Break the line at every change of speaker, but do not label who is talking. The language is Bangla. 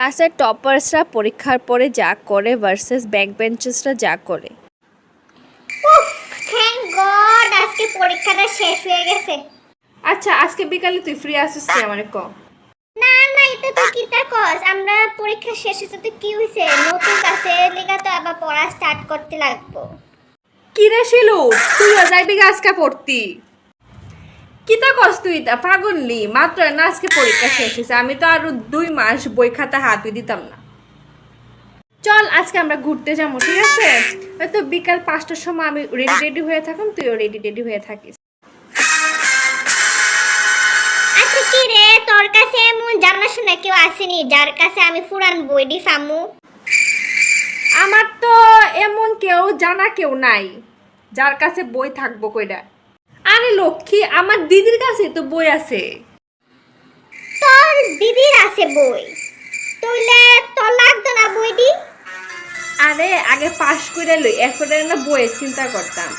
ক্লাসের টপার্সরা পরীক্ষার পরে যা করে ভার্সেস ব্যাক বেঞ্চার্সরা যা করে।
থ্যাংক গড আজকে পরীক্ষাটা শেষ হয়ে গেছে।
আচ্ছা আজকে বিকালে তুই ফ্রি আসিস কি আমারে ক?
না না এটা তো কিতা কস, আমরা পরীক্ষা শেষ হইছে তো কি হইছে, নতুন ক্লাসে লেগা তো আবার পড়া স্টার্ট করতে লাগবো।
কি রে শিলু, তুইও যাইবি আজকে পড়তি? কিতা কস তুই? তা পাগললি, মাত্র না আজকে পরীক্ষা শেষ হয়েছে, আমি তো আরো 2 মাস বই খাতা হাতই দিতাম না। চল আজকে আমরা ঘুরতে যাবো, ঠিক আছে? হয়তো বিকাল 5টার সময় আমি রেডি হয়ে থাকুন, তুইও রেডি হয়ে থাকিস।
আচ্ছা কি রে, তোর কাছে এমন জানাশোনা কেউ আসেনি যার কাছে আমি পুরান বইডি ফামু?
আমার তো এমন কেউ জানা কেউ নাই যার কাছে বই থাকবো কইরা। আরে লক্ষ্মী, আমার দিদির কাছে তো বই আছে।
তোর দিদির আছে বই, তুইলে তোর লাগতো না বইডি?
আরে আগে পাস করে লই, এরপরে না বইয়ের চিন্তা করতাম।